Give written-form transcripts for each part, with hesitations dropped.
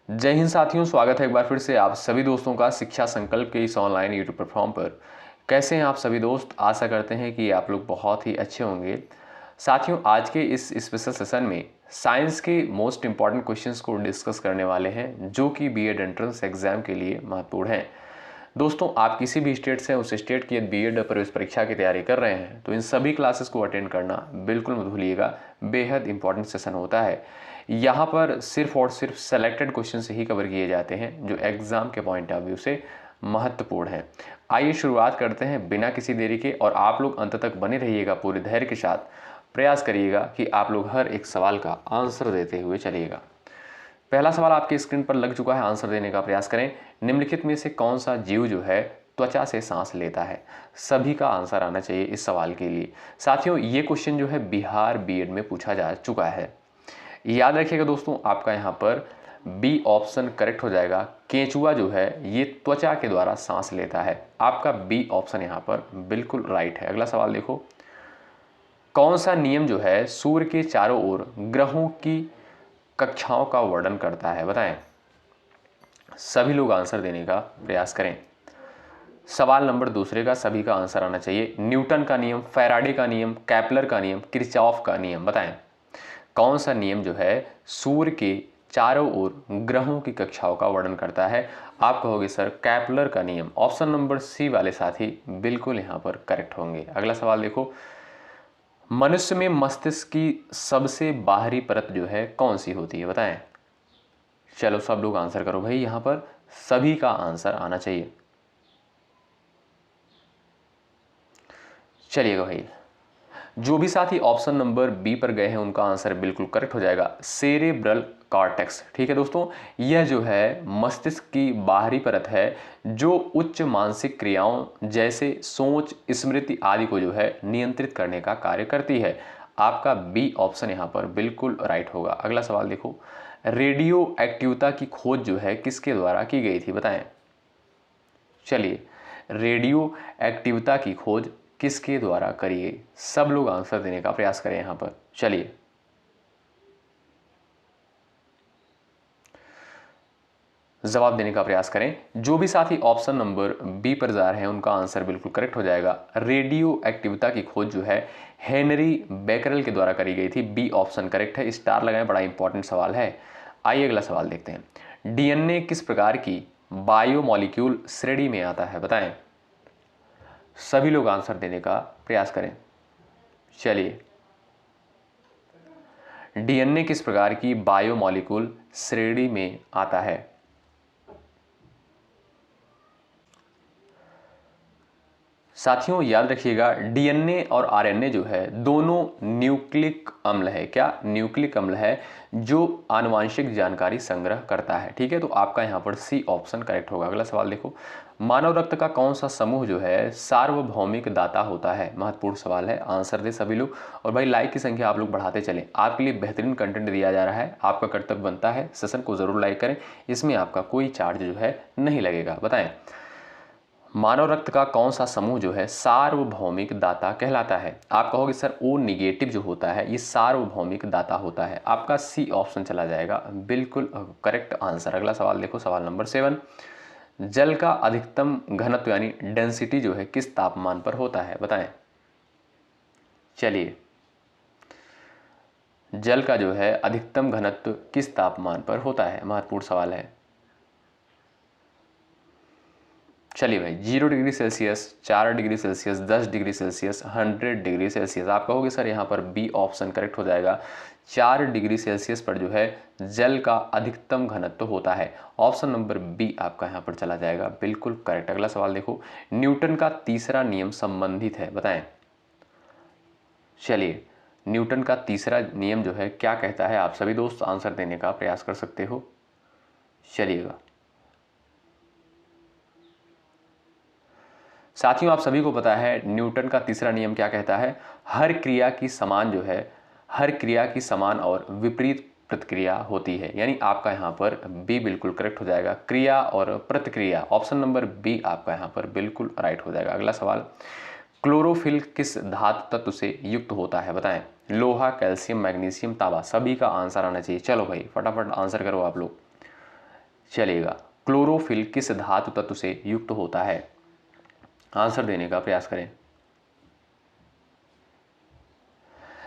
जय हिंद साथियों, स्वागत है एक बार फिर से आप सभी दोस्तों का शिक्षा संकल्प के इस ऑनलाइन यूट्यूब प्लेटफॉर्म पर। कैसे हैं आप सभी दोस्त? आशा करते हैं कि आप लोग बहुत ही अच्छे होंगे। साथियों, आज के इस स्पेशल सेशन में साइंस के मोस्ट इंपॉर्टेंट क्वेश्चंस को डिस्कस करने वाले हैं जो कि बीएड एंट्रेंस एग्जाम के लिए महत्वपूर्ण हैं। दोस्तों, आप किसी भी स्टेट से उस स्टेट की बीएड प्रवेश परीक्षा की तैयारी कर रहे हैं तो इन सभी क्लासेस को अटेंड करना बिल्कुल मत भूलिएगा। बेहद इंपॉर्टेंट सेशन होता है। यहाँ पर सिर्फ और सिर्फ सेलेक्टेड क्वेश्चन ही कवर किए जाते हैं जो एग्जाम के पॉइंट ऑफ व्यू से महत्वपूर्ण है। आइए शुरुआत करते हैं बिना किसी देरी के, और आप लोग अंत तक बने रहिएगा। पूरे धैर्य के साथ प्रयास करिएगा कि आप लोग हर एक सवाल का आंसर देते हुए चलिएगा। पहला सवाल आपकी स्क्रीन पर लग चुका है, आंसर देने का प्रयास करें। निम्नलिखित में से कौन सा जीव जो है त्वचा से सांस लेता है? सभी का आंसर आना चाहिए इस सवाल के लिए। साथियों, ये क्वेश्चन जो है बिहार बीएड में पूछा जा चुका है। याद रखिएगा दोस्तों, आपका यहाँ पर बी ऑप्शन करेक्ट हो जाएगा। केंचुआ जो है ये त्वचा के द्वारा सांस लेता है। आपका बी ऑप्शन यहाँ पर बिल्कुल राइट है। अगला सवाल देखो, कौन सा नियम जो है सूर्य के चारों ओर ग्रहों की कक्षाओं का वर्णन करता है? बताएं। सभी लोग आंसर देने का प्रयास करें। सवाल नंबर दूसरे का सभी का आंसर आना चाहिए। न्यूटन का नियम, फैराडे का नियम, कैपलर का नियम, किरचॉफ का नियम। बताएं कौन सा नियम जो है सूर्य के चारों ओर ग्रहों की कक्षाओं का वर्णन करता है? आप कहोगे सर कैपलर का नियम। ऑप्शन नंबर सी वाले साथी बिल्कुल यहां पर करेक्ट होंगे। अगला सवाल देखो, मनुष्य में मस्तिष्क की सबसे बाहरी परत जो है कौन सी होती है? बताएं। चलो सब लोग आंसर करो भाई, यहां पर सभी का आंसर आना चाहिए। चलिएगा भाई, जो भी साथी ऑप्शन नंबर बी पर गए हैं उनका आंसर बिल्कुल करेक्ट हो जाएगा, सेरेब्रल कॉर्टेक्स। ठीक है दोस्तों, यह जो है मस्तिष्क की बाहरी परत है जो उच्च मानसिक क्रियाओं जैसे सोच, स्मृति आदि को जो है नियंत्रित करने का कार्य करती है। आपका बी ऑप्शन यहाँ पर बिल्कुल राइट होगा। अगला सवाल देखो, रेडियो एक्टिविता की खोज जो है किसके द्वारा की गई थी? बताएं। चलिए, रेडियो एक्टिविता की खोज किसके द्वारा करी गई? सब लोग आंसर देने का प्रयास करें यहां पर। चलिए, जवाब देने का प्रयास करें। जो भी साथी ऑप्शन नंबर बी पर जा रहे हैं उनका आंसर बिल्कुल करेक्ट हो जाएगा। रेडियो एक्टिविता की खोज जो है हेनरी बेकरल के द्वारा करी गई थी। बी ऑप्शन करेक्ट है। स्टार लगाएं, बड़ा इंपॉर्टेंट सवाल है। आइए अगला सवाल देखते हैं। डीएनए किस प्रकार की बायोमॉलिक्यूल श्रेणी में आता है? बताएं। सभी लोग आंसर देने का प्रयास करें। चलिए, डीएनए किस प्रकार की बायोमॉलिक्यूल श्रेणी में आता है? साथियों याद रखिएगा, डीएनए और आरएनए जो है दोनों न्यूक्लिक अम्ल है। क्या? न्यूक्लिक अम्ल है जो आनुवांशिक जानकारी संग्रह करता है। ठीक है, तो आपका यहां पर सी ऑप्शन करेक्ट होगा। अगला सवाल देखो, मानव रक्त का कौन सा समूह जो है सार्वभौमिक दाता होता है? महत्वपूर्ण सवाल है, आंसर दे सभी लोग। और भाई लाइक की संख्या आप लोग बढ़ाते चलें, आपके लिए बेहतरीन कंटेंट दिया जा रहा है। आपका कर्तव्य बनता है सेशन को जरूर लाइक करें, इसमें आपका कोई चार्ज जो है नहीं लगेगा। बताएं, मानव रक्त का कौन सा समूह जो है सार्वभौमिक दाता कहलाता है? आप कहोगे सर ओ निगेटिव जो होता है ये सार्वभौमिक दाता होता है। आपका सी ऑप्शन चला जाएगा, बिल्कुल करेक्ट आंसर। अगला सवाल देखो, सवाल नंबर 7, जल का अधिकतम घनत्व यानी डेंसिटी जो है किस तापमान पर होता है? बताएं। चलिए, जल का जो है अधिकतम घनत्व किस तापमान पर होता है? महत्वपूर्ण सवाल है। चलिए भाई, 0 degree Celsius, 4 degree Celsius, 10 degree Celsius, 100 degree Celsius. आप कहोगे सर यहाँ पर बी ऑप्शन करेक्ट हो जाएगा। 4 डिग्री सेल्सियस पर जो है जल का अधिकतम घनत्व होता है। ऑप्शन नंबर बी आपका यहाँ पर चला जाएगा, बिल्कुल करेक्ट। अगला सवाल देखो, न्यूटन का तीसरा नियम संबंधित है? बताएं। चलिए, न्यूटन का तीसरा नियम जो है क्या कहता है? आप सभी दोस्त आंसर देने का प्रयास कर सकते हो। चलिएगा साथियों, आप सभी को पता है न्यूटन का तीसरा नियम क्या कहता है? हर क्रिया की समान जो है, हर क्रिया की समान और विपरीत प्रतिक्रिया होती है। यानी आपका यहाँ पर बी बिल्कुल करेक्ट हो जाएगा, क्रिया और प्रतिक्रिया। ऑप्शन नंबर बी आपका यहाँ पर बिल्कुल राइट हो जाएगा। अगला सवाल, क्लोरोफिल किस धातु तत्व से युक्त होता है? बताएं। लोहा, कैल्शियम, मैग्नीशियम, तांबा। सभी का आंसर आना चाहिए। चलो भाई फटाफट आंसर करो आप लोग। चलिएगा, क्लोरोफिल किस धातु तत्व से युक्त होता है? आंसर देने का प्रयास करें।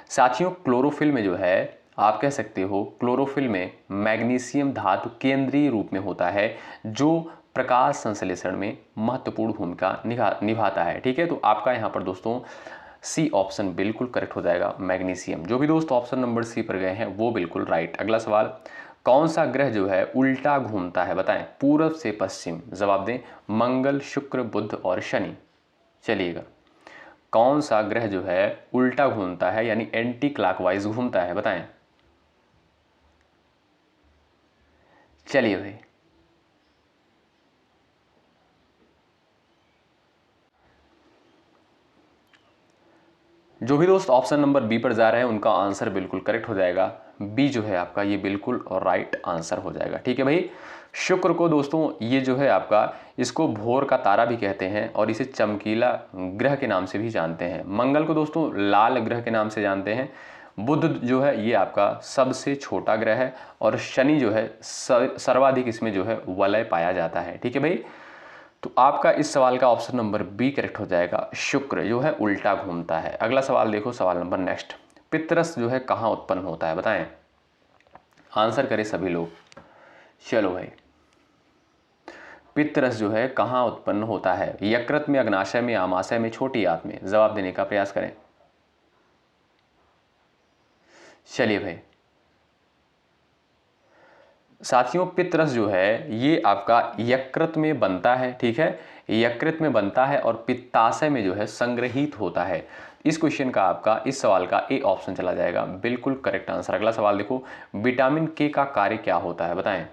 साथियों, क्लोरोफिल में जो है आप कह सकते हो, क्लोरोफिल में मैग्नीशियम धातु केंद्रीय रूप में होता है, जो प्रकाश संश्लेषण में महत्वपूर्ण भूमिका निभाता है। ठीक है, तो आपका यहाँ पर दोस्तों सी ऑप्शन बिल्कुल करेक्ट हो जाएगा, मैग्नीशियम। जो भी दोस्त ऑप्शन नंबर सी पर गए हैं वो बिल्कुल राइट। अगला सवाल, कौन सा ग्रह जो है उल्टा घूमता है? बताएं, पूरब से पश्चिम। जवाब दें, मंगल, शुक्र, बुध और शनि। चलिएगा, कौन सा ग्रह जो है उल्टा घूमता है, यानी एंटी क्लॉकवाइज घूमता है? बताएं। चलिए भाई, जो भी दोस्त ऑप्शन नंबर बी पर जा रहे हैं उनका आंसर बिल्कुल करेक्ट हो जाएगा। बी जो है आपका ये बिल्कुल राइट आंसर हो जाएगा। ठीक है भाई, शुक्र को दोस्तों ये जो है आपका, इसको भोर का तारा भी कहते हैं और इसे चमकीला ग्रह के नाम से भी जानते हैं। मंगल को दोस्तों लाल ग्रह के नाम से जानते हैं। बुध जो है ये आपका सबसे छोटा ग्रह है और शनि जो है सर्वाधिक इसमें जो है वलय पाया जाता है। ठीक है भाई, तो आपका इस सवाल का ऑप्शन नंबर बी करेक्ट हो जाएगा, शुक्र जो है उल्टा घूमता है। अगला सवाल देखो, सवाल नंबर नेक्स्ट, पितरस जो है कहाँ उत्पन्न होता है? बताएं। आंसर करें सभी लोग। चलो भाई, पितरस जो है कहाँ उत्पन्न होता है? यकृत में, अग्नाशय में, आमाशय में, छोटी आंत में। जवाब देने का प्रयास करें। चलिए भाई, साथियों पितरस जो है ये आपका यकृत में बनता है। ठीक है, यकृत में बनता है और पित्ताशय में जो है संग्रहित होता है। इस क्वेश्चन का आपका, इस सवाल का ए ऑप्शन चला जाएगा, बिल्कुल करेक्ट आंसर। अगला सवाल देखो, विटामिन के का कार्य क्या होता है? बताएं।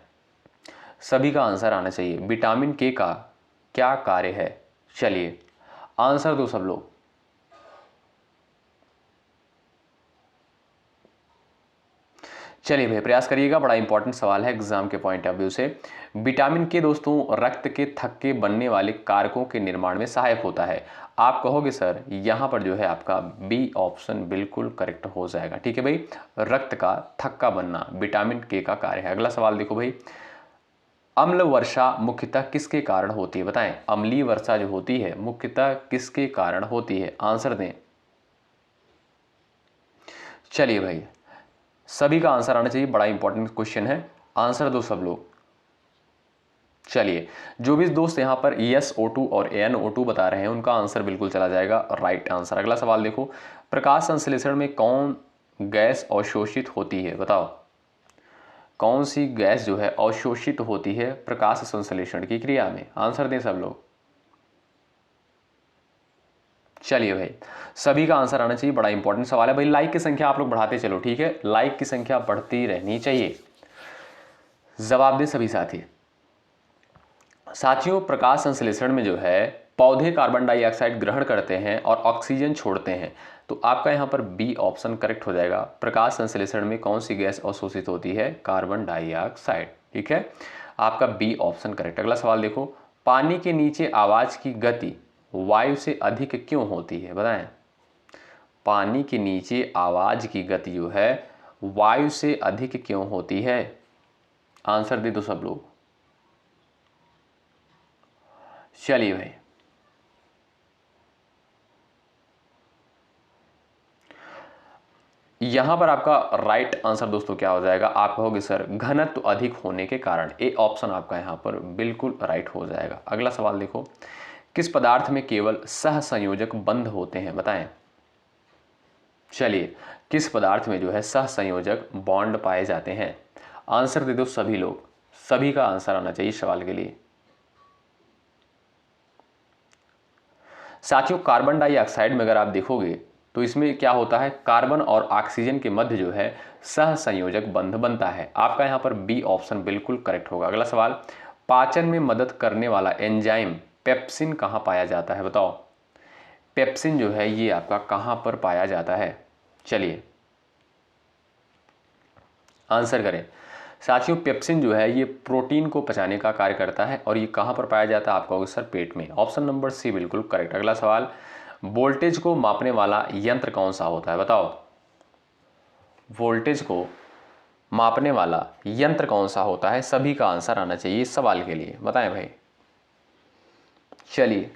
सभी का आंसर आना चाहिए, विटामिन के का क्या कार्य है? चलिए आंसर दो सब लोग। चलिए भाई, प्रयास करिएगा, बड़ा इंपॉर्टेंट सवाल है एग्जाम के पॉइंट ऑफ व्यू से। विटामिन के दोस्तों रक्त के थक्के बनने वाले कारकों के निर्माण में सहायक होता है। आप कहोगे सर यहाँ पर जो है आपका बी ऑप्शन बिल्कुल करेक्ट हो जाएगा। ठीक है भाई, रक्त का थक्का बनना विटामिन के का कार्य है। अगला सवाल देखो भाई, अम्ल वर्षा मुख्यतः किसके कारण होती है? बताएं, अम्लीय वर्षा जो होती है मुख्यतः किसके कारण होती है? आंसर दें। चलिए भाई, सभी का आंसर आना चाहिए, बड़ा इंपॉर्टेंट क्वेश्चन है, आंसर दो सब लोग। चलिए, जो भी दोस्त यहां पर SO2 और NO2 बता रहे हैं उनका आंसर बिल्कुल चला जाएगा राइट आंसर। अगला सवाल देखो, प्रकाश संश्लेषण में कौन गैस अवशोषित होती है? बताओ, कौन सी गैस जो है अवशोषित होती है प्रकाश संश्लेषण की क्रिया में? आंसर दें सब लोग। चलिए भाई, सभी का आंसर आना चाहिए, बड़ा इंपॉर्टेंट सवाल है भाई। लाइक की संख्या आप लोग बढ़ाते चलो। ठीक है, लाइक की संख्या बढ़ती रहनी चाहिए। जवाब दें सभी साथी। साथियों, प्रकाश संश्लेषण में जो है पौधे कार्बन डाइऑक्साइड ग्रहण करते हैं और ऑक्सीजन छोड़ते हैं। तो आपका यहां पर बी ऑप्शन करेक्ट हो जाएगा। प्रकाश संश्लेषण में कौन सी गैस अवशोषित होती है? Carbon dioxide. ठीक है, आपका बी ऑप्शन करेक्ट। अगला सवाल देखो, पानी के नीचे आवाज की गति वायु से अधिक क्यों होती है? बताएं। पानी के नीचे आवाज की गति जो है वायु से अधिक क्यों होती है? आंसर दे दो सब लोग। चलिए भाई, यहां पर आपका राइट आंसर दोस्तों क्या हो जाएगा? आप कहोगे सर घनत्व अधिक होने के कारण। ए ऑप्शन आपका यहां पर बिल्कुल राइट हो जाएगा। अगला सवाल देखो, किस पदार्थ में केवल सहसंयोजक बंध होते हैं? बताएं। चलिए, किस पदार्थ में जो है सहसंयोजक बॉन्ड पाए जाते हैं? आंसर दे दो सभी लोग, सभी का आंसर आना चाहिए सवाल के लिए। साथियों, कार्बन डाइऑक्साइड में अगर आप देखोगे तो इसमें क्या होता है, कार्बन और ऑक्सीजन के मध्य जो है सहसंयोजक बंध बनता है। आपका यहां पर बी ऑप्शन बिल्कुल करेक्ट होगा। अगला सवाल, पाचन में मदद करने वाला एंजाइम पेप्सिन कहां पाया जाता है? बताओ, पेप्सिन जो है ये आपका कहां पर पाया जाता है? चलिए आंसर करें। साथियों, पेप्सिन जो है ये प्रोटीन को पचाने का कार्य करता है और ये कहां पर पाया जाता है? आपका सर पेट में। ऑप्शन नंबर सी बिल्कुल करेक्ट। अगला सवाल, वोल्टेज को मापने वाला यंत्र कौन सा होता है? बताओ, वोल्टेज को मापने वाला यंत्र कौन सा होता है? सभी का आंसर आना चाहिए इस सवाल के लिए, बताएं भाई। चलिए,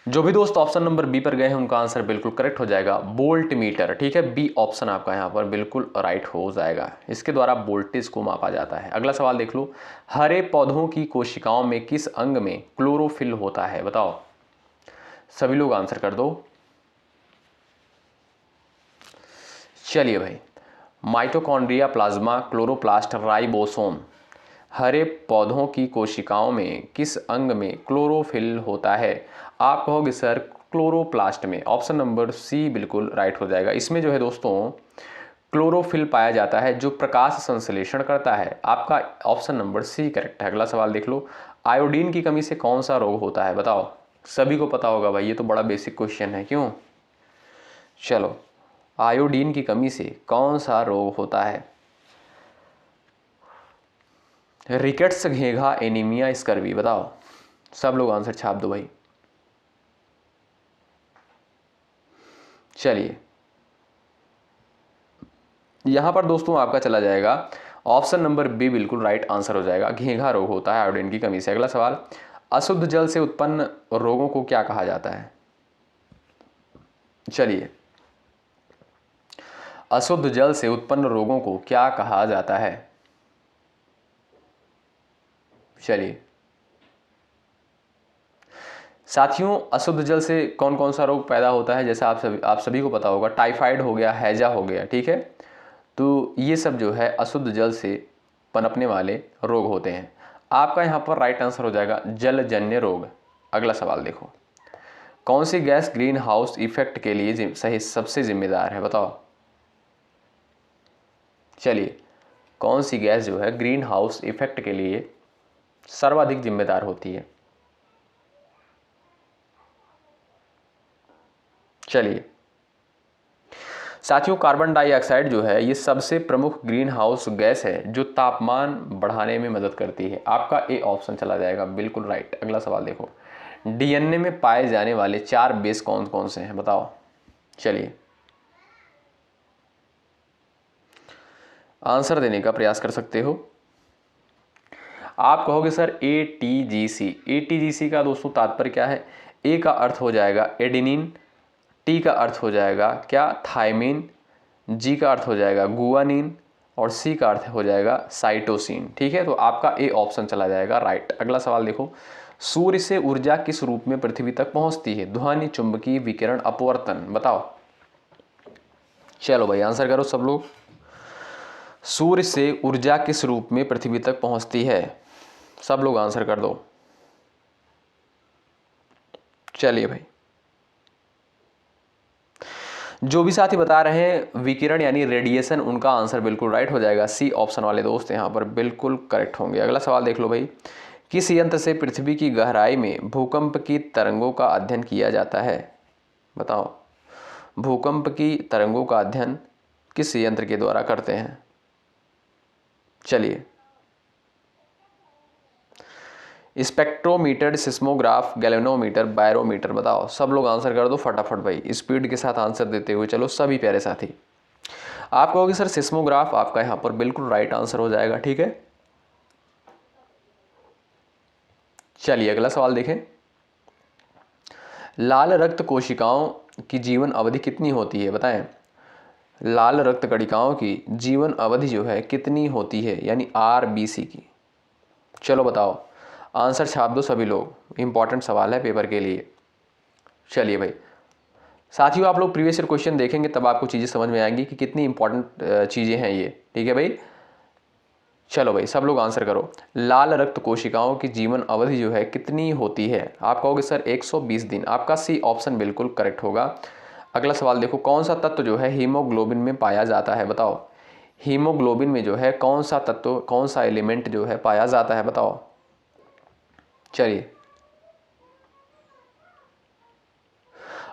जो भी दोस्त ऑप्शन नंबर बी पर गए हैं उनका आंसर बिल्कुल करेक्ट हो जाएगा, वोल्ट मीटर। ठीक है, बी ऑप्शन आपका यहाँ पर बिल्कुल राइट हो जाएगा। इसके द्वारा वोल्टेज को मापा जाता है। अगला सवाल देख लो, हरे पौधों की कोशिकाओं में किस अंग में क्लोरोफिल होता है? बताओ, सभी लोग आंसर कर दो। चलिए भाई, माइटोकॉन्ड्रिया, प्लाज्मा, क्लोरोप्लास्ट, राइबोसोम। हरे पौधों की कोशिकाओं में किस अंग में क्लोरोफिल होता है? आप कहोगे सर क्लोरोप्लास्ट में। ऑप्शन नंबर सी बिल्कुल राइट हो जाएगा। इसमें जो है दोस्तों क्लोरोफिल पाया जाता है जो प्रकाश संश्लेषण करता है। आपका ऑप्शन नंबर सी करेक्ट है। अगला सवाल देख लो, आयोडीन की कमी से कौन सा रोग होता है? बताओ, सभी को पता होगा भाई, ये तो बड़ा बेसिक क्वेश्चन है। क्यों? चलो, आयोडीन की कमी से कौन सा रोग होता है? रिकेट्स, घेघा, एनीमिया, स्कर्वी। बताओ, सब लोग आंसर छाप दो भाई। चलिए, यहां पर दोस्तों आपका चला जाएगा ऑप्शन नंबर बी बिल्कुल राइट आंसर हो जाएगा। घेघा रोग होता है आयोडीन की कमी से। अगला सवाल, अशुद्ध जल से उत्पन्न रोगों को क्या कहा जाता है? चलिए, अशुद्ध जल से उत्पन्न रोगों को क्या कहा जाता है? चलिए साथियों, अशुद्ध जल से कौन कौन सा रोग पैदा होता है? जैसे आप सभी को पता होगा, टाइफाइड हो गया, हैजा हो गया। ठीक है, तो ये सब जो है अशुद्ध जल से पनपने वाले रोग होते हैं। आपका यहाँ पर राइट आंसर हो जाएगा जलजन्य रोग। अगला सवाल देखो, कौन सी गैस ग्रीन हाउस इफेक्ट के लिए सही सबसे जिम्मेदार है? बताओ। चलिए, कौन सी गैस जो है ग्रीन हाउस इफेक्ट के लिए सर्वाधिक जिम्मेदार होती है? चलिए साथियों, कार्बन डाइऑक्साइड जो है ये सबसे प्रमुख ग्रीन हाउस गैस है जो तापमान बढ़ाने में मदद करती है। आपका ए ऑप्शन चला जाएगा बिल्कुल राइट। अगला सवाल देखो, डीएनए में पाए जाने वाले 4 बेस कौन कौन से हैं? बताओ। चलिए आंसर देने का प्रयास कर सकते हो। आप कहोगे सर ATGC। ATGC का दोस्तों तात्पर्य क्या है? ए का अर्थ हो जाएगा एडेनिन, टी का अर्थ हो जाएगा क्या? थायमिन, जी का अर्थ हो जाएगा गुआनिन और सी का अर्थ हो जाएगा साइटोसिन। ठीक है, तो आपका ए ऑप्शन चला जाएगा राइट। अगला सवाल देखो, सूर्य से ऊर्जा किस रूप में पृथ्वी तक पहुंचती है? ध्वनि, चुंबकीय, विकिरण, अपवर्तन। बताओ। चलो भाई आंसर करो सब लोग। सूर्य से ऊर्जा किस रूप में पृथ्वी तक पहुंचती है? सब लोग आंसर कर दो। चलिए भाई, जो भी साथी बता रहे हैं विकिरण यानी रेडिएशन, उनका आंसर बिल्कुल राइट हो जाएगा। सी ऑप्शन वाले दोस्त यहां पर बिल्कुल करेक्ट होंगे। अगला सवाल देख लो भाई, किस यंत्र से पृथ्वी की गहराई में भूकंप की तरंगों का अध्ययन किया जाता है? बताओ, भूकंप की तरंगों का अध्ययन किस यंत्र के द्वारा करते हैं? चलिए, स्पेक्ट्रोमीटर, सिस्मोग्राफ, गैल्वेनोमीटर, बैरोमीटर। बताओ, सब लोग आंसर कर दो फटाफट भाई, स्पीड के साथ आंसर देते हुए चलो सभी प्यारे साथी। आप कहोगे सर सिस्मोग्राफ, आपका यहां पर बिल्कुल राइट आंसर हो जाएगा। ठीक है, चलिए अगला सवाल देखें, लाल रक्त कोशिकाओं की जीवन अवधि कितनी होती है? बताएं, लाल रक्त कणिकाओं की जीवन अवधि जो है कितनी होती है, यानी RBC की? चलो बताओ, आंसर छाप दो सभी लोग, इंपॉर्टेंट सवाल है पेपर के लिए। चलिए भाई साथियों, आप लोग प्रीवियस ईयर क्वेश्चन देखेंगे तब आपको चीज़ें समझ में आएंगी कि कितनी इंपॉर्टेंट चीज़ें हैं ये। ठीक है भाई, चलो भाई सब लोग आंसर करो, लाल रक्त कोशिकाओं की जीवन अवधि जो है कितनी होती है? आप कहोगे सर 120 दिन। आपका सी ऑप्शन बिल्कुल करेक्ट होगा। अगला सवाल देखो, कौन सा तत्व जो है हीमोग्लोबिन में पाया जाता है? बताओ, हीमोग्लोबिन में जो है कौन सा तत्व, कौन सा एलिमेंट जो है पाया जाता है? बताओ। चलिए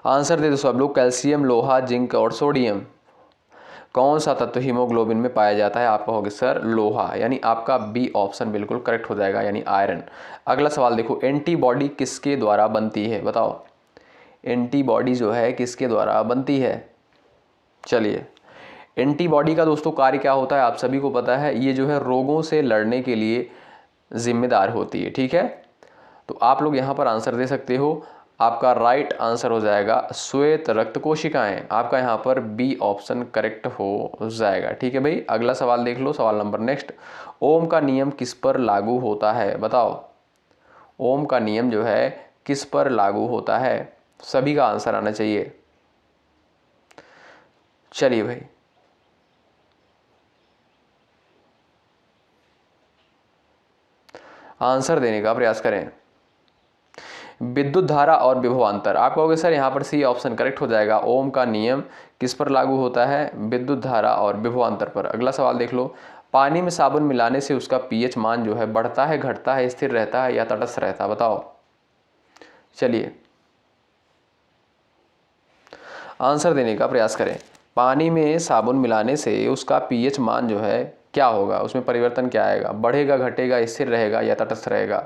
आंसर दे दो सब लोग, कैल्शियम, लोहा, जिंक और सोडियम। कौन सा तत्व हीमोग्लोबिन में पाया जाता है? आप कहोगे सर लोहा, यानी आपका बी ऑप्शन बिल्कुल करेक्ट हो जाएगा, यानी आयरन। अगला सवाल देखो, एंटीबॉडी किसके द्वारा बनती है? बताओ, एंटीबॉडी जो है किसके द्वारा बनती है? चलिए, एंटीबॉडी का दोस्तों कार्य क्या होता है आप सभी को पता है, ये जो है रोगों से लड़ने के लिए जिम्मेदार होती है। ठीक है, तो आप लोग यहाँ पर आंसर दे सकते हो। आपका राइट आंसर हो जाएगा श्वेत रक्त कोशिकाएं। आपका यहाँ पर बी ऑप्शन करेक्ट हो जाएगा। ठीक है भाई, अगला सवाल देख लो, सवाल नंबर नेक्स्ट। ओम का नियम किस पर लागू होता है, बताओ। ओम का नियम जो है किस पर लागू होता है, सभी का आंसर आना चाहिए। चलिए भाई, आंसर देने का प्रयास करें। विद्युत धारा और विभवांतर। आप कहोगे सर यहाँ पर सी ऑप्शन करेक्ट हो जाएगा। ओम का नियम किस पर लागू होता है, विद्युत धारा और विभवांतर पर। अगला सवाल देख लो। पानी में साबुन मिलाने से उसका पीएच मान जो है बढ़ता है, घटता है, स्थिर रहता है या तटस्थ रहता है, बताओ। चलिए, आंसर देने का प्रयास करें। पानी में साबुन मिलाने से उसका पीएच मान जो है क्या होगा, उसमें परिवर्तन क्या आएगा, बढ़ेगा, घटेगा, स्थिर रहेगा या तटस्थ रहेगा।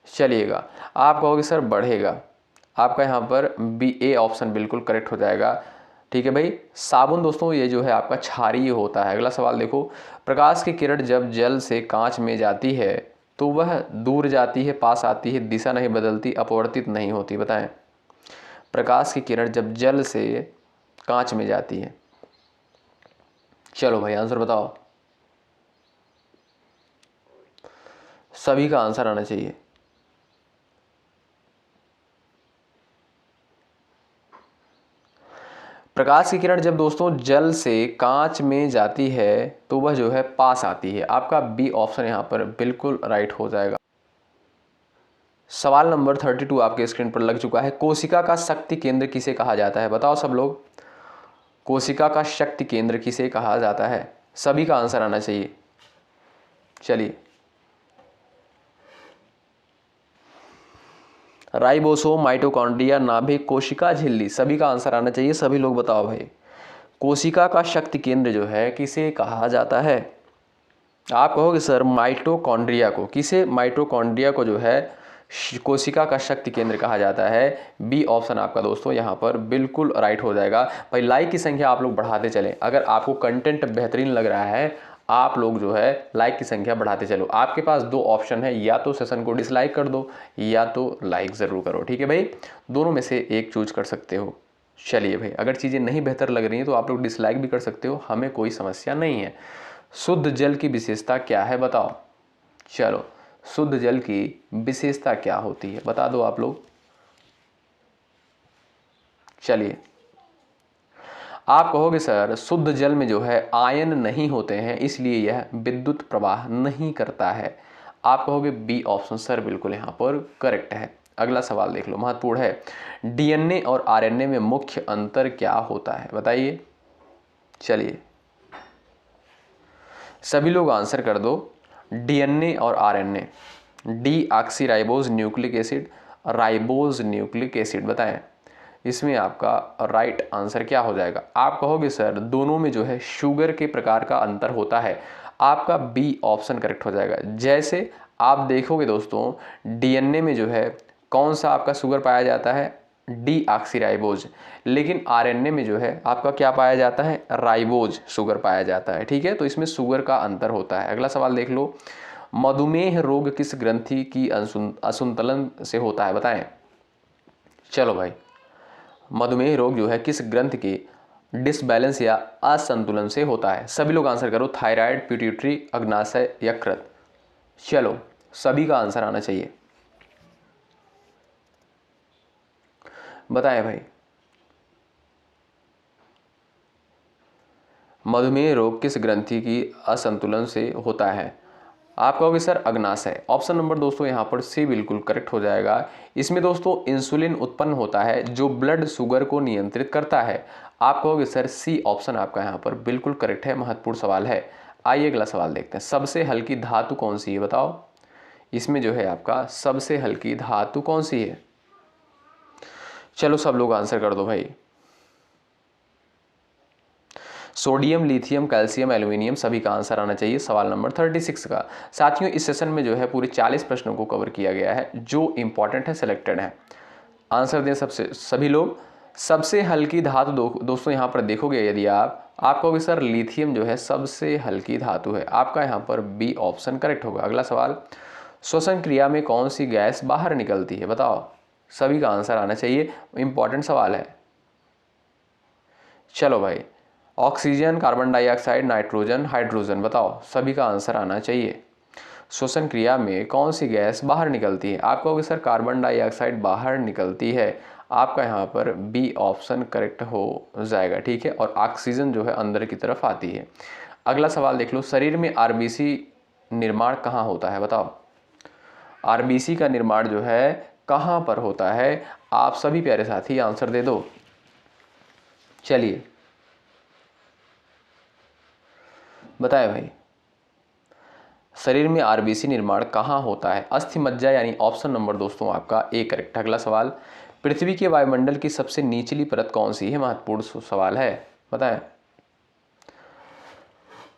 चलिएगा, आप कहोगे सर बढ़ेगा। आपका यहाँ पर बी ए ऑप्शन बिल्कुल करेक्ट हो जाएगा। ठीक है भाई, साबुन दोस्तों ये जो है आपका क्षारीय होता है। अगला सवाल देखो। प्रकाश की किरण जब जल से कांच में जाती है तो वह दूर जाती है, पास आती है, दिशा नहीं बदलती, अपवर्तित नहीं होती, बताएं। प्रकाश की किरण जब जल से कांच में जाती है, चलो भाई आंसर बताओ। सभी का आंसर आना चाहिए। प्रकाश की किरण जब दोस्तों जल से कांच में जाती है तो वह जो है पास आती है। आपका बी ऑप्शन यहाँ पर बिल्कुल राइट हो जाएगा। सवाल नंबर 32 आपके स्क्रीन पर लग चुका है। कोशिका का शक्ति केंद्र किसे कहा जाता है, बताओ सब लोग। कोशिका का शक्ति केंद्र किसे कहा जाता है, सभी का आंसर आना चाहिए। चलिए, राइबोसोम, माइटोकॉन्ड्रिया, नाभिक, कोशिका झिल्ली, सभी का आंसर आना चाहिए। सभी लोग बताओ भाई, कोशिका का शक्ति केंद्र जो है किसे कहा जाता है। आप कहोगे सर माइटोकॉन्ड्रिया को। किसे, माइटोकॉन्ड्रिया को जो है कोशिका का शक्ति केंद्र कहा जाता है। बी ऑप्शन आपका दोस्तों यहाँ पर बिल्कुल राइट हो जाएगा। भाई लाइक की संख्या आप लोग बढ़ाते चलें। अगर आपको कंटेंट बेहतरीन लग रहा है, आप लोग जो है लाइक की संख्या बढ़ाते चलो। आपके पास दो ऑप्शन है, या तो सेशन को डिसलाइक कर दो या तो लाइक ज़रूर करो। ठीक है भाई, दोनों में से एक चूज कर सकते हो। चलिए भाई, अगर चीज़ें नहीं बेहतर लग रही हैं तो आप लोग डिसलाइक भी कर सकते हो, हमें कोई समस्या नहीं है। शुद्ध जल की विशेषता क्या है, बताओ। चलो, शुद्ध जल की विशेषता क्या होती है, बता दो आप लोग। चलिए, आप कहोगे सर शुद्ध जल में जो है आयन नहीं होते हैं, इसलिए यह विद्युत प्रवाह नहीं करता है। आप कहोगे बी ऑप्शन सर बिल्कुल यहाँ पर करेक्ट है। अगला सवाल देख लो, महत्वपूर्ण है। डीएनए और आरएनए में मुख्य अंतर क्या होता है, बताइए। चलिए, सभी लोग आंसर कर दो। डीएनए और RNA, D oxy ribose nucleic acid, ribose nucleic acid, बताएं इसमें आपका राइट आंसर क्या हो जाएगा। आप कहोगे सर दोनों में जो है शुगर के प्रकार का अंतर होता है। आपका बी ऑप्शन करेक्ट हो जाएगा। जैसे आप देखोगे दोस्तों, डीएनए में जो है कौन सा आपका शुगर पाया जाता है, डी ऑक्सीराइबोज, लेकिन आरएनए में जो है आपका क्या पाया जाता है, राइबोज शुगर पाया जाता है। ठीक है, तो इसमें शुगर का अंतर होता है। अगला सवाल देख लो। मधुमेह रोग किस ग्रंथि की असंतुलन से होता है, बताएं। चलो भाई, मधुमेह रोग जो है किस ग्रंथि के डिसबैलेंस या असंतुलन से होता है, सभी लोग आंसर करो। थायराइड, पिट्यूटरी, अग्नाशय, यकृत। चलो, सभी का आंसर आना चाहिए, बताएं भाई। मधुमेह रोग किस ग्रंथि की असंतुलन से होता है। आप कहोगे सर अग्नाशय। ऑप्शन नंबर दोस्तों यहाँ पर सी बिल्कुल करेक्ट हो जाएगा। इसमें दोस्तों इंसुलिन उत्पन्न होता है जो ब्लड शुगर को नियंत्रित करता है। आप कहोगे सर सी ऑप्शन आपका यहाँ पर बिल्कुल करेक्ट है। महत्वपूर्ण सवाल है। आइए अगला सवाल देखते हैं। सबसे हल्की धातु कौन सी है, बताओ। इसमें जो है आपका सबसे हल्की धातु कौन सी है। चलो सब लोग आंसर कर दो भाई। सोडियम, लिथियम, कैल्शियम, एल्यूमिनियम, सभी का आंसर आना चाहिए सवाल नंबर 36 का। साथियों, इस सेशन में जो है पूरे 40 प्रश्नों को कवर किया गया है जो इंपॉर्टेंट है, सिलेक्टेड है। आंसर दें सबसे सभी लोग। सबसे हल्की धातु दोस्तों यहाँ पर देखोगे यदि आप कहोगे सर लिथियम जो है सबसे हल्की धातु है, आपका यहाँ पर बी ऑप्शन करेक्ट होगा। अगला सवाल, श्वसन क्रिया में कौन सी गैस बाहर निकलती है, बताओ। सभी का आंसर आना चाहिए, इंपॉर्टेंट सवाल है। चलो भाई, oxygen, carbon dioxide, nitrogen, hydrogen, बताओ। सभी का आंसर आना चाहिए। श्वसन क्रिया में कौन सी गैस बाहर निकलती है, आप कहोगे सर कार्बन डाइऑक्साइड बाहर निकलती है, आपका यहाँ पर बी ऑप्शन करेक्ट हो जाएगा, ठीक है। और ऑक्सीजन जो है अंदर की तरफ आती है। अगला सवाल देख लो, शरीर में आरबीसी निर्माण कहाँ होता है, बताओ। आरबीसी का निर्माण जो है कहाँ पर होता है, आप सभी प्यारे साथी आंसर दे दो। चलिए बताए भाई, शरीर में आरबीसी निर्माण कहाँ होता है, अस्थि मज्जा, यानी ऑप्शन नंबर दोस्तों आपका ए करेक्ट। अगला सवाल, पृथ्वी के वायुमंडल की सबसे निचली परत कौन सी है, महत्वपूर्ण सवाल है, बताएं।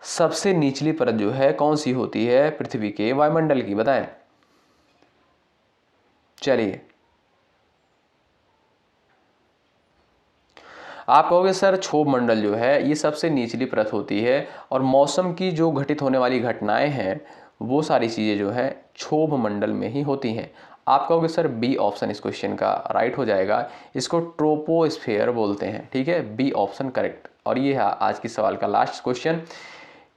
सबसे निचली परत जो है कौन सी होती है पृथ्वी के वायुमंडल की, बताएं। चलिए, आप कहोगे सर क्षोभ मंडल जो है ये सबसे निचली परत होती है, और मौसम की जो घटित होने वाली घटनाएं हैं वो सारी चीज़ें जो है क्षोभ मंडल में ही होती हैं। आप कहोगे सर बी ऑप्शन इस क्वेश्चन का राइट हो जाएगा, इसको ट्रोपोस्फेयर बोलते हैं, ठीक है, बी ऑप्शन करेक्ट। और ये है आज की सवाल का लास्ट क्वेश्चन,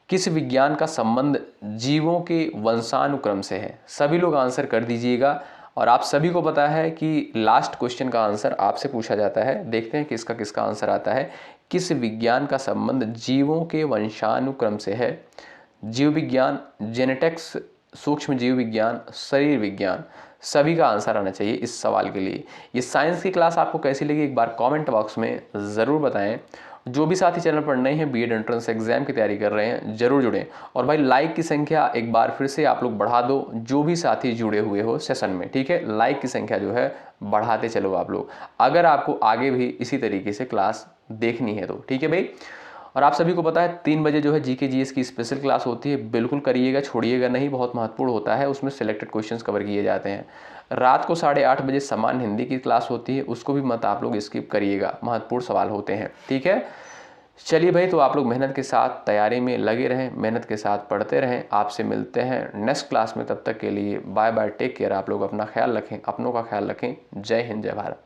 किस विज्ञान का संबंध जीवों के वंशानुक्रम से है, सभी लोग आंसर कर दीजिएगा। और आप सभी को पता है कि लास्ट क्वेश्चन का आंसर आपसे पूछा जाता है, देखते हैं किसका किसका आंसर आता है। किस विज्ञान का संबंध जीवों के वंशानुक्रम से है, जीव विज्ञान, जेनेटिक्स, सूक्ष्म जीव विज्ञान, शरीर विज्ञान, सभी का आंसर आना चाहिए इस सवाल के लिए। ये साइंस की क्लास आपको कैसी लगी एक बार कमेंट बॉक्स में ज़रूर बताएं। जो भी साथी चैनल पर नए हैं, बीएड एंट्रेंस एग्जाम की तैयारी कर रहे हैं, जरूर जुड़ें। और भाई लाइक की संख्या एक बार फिर से आप लोग बढ़ा दो, जो भी साथी जुड़े हुए हो सेशन में, ठीक है, लाइक की संख्या जो है बढ़ाते चलो आप लोग, अगर आपको आगे भी इसी तरीके से क्लास देखनी है तो, ठीक है भाई। और आप सभी को पता है 3 बजे जो है जीके जीएस की स्पेशल क्लास होती है, बिल्कुल करिएगा, छोड़िएगा नहीं, बहुत महत्वपूर्ण होता है, उसमें सिलेक्टेड क्वेश्चंस कवर किए जाते हैं। रात को 8:30 बजे सामान्य हिंदी की क्लास होती है, उसको भी मत आप लोग स्किप करिएगा, महत्वपूर्ण सवाल होते हैं, ठीक है। चलिए भाई, तो आप लोग मेहनत के साथ तैयारी में लगे रहें, मेहनत के साथ पढ़ते रहें। आपसे मिलते हैं नेक्स्ट क्लास में, तब तक के लिए बाय बाय, टेक केयर। आप लोग अपना ख्याल रखें, अपनों का ख्याल रखें। जय हिंद, जय भारत।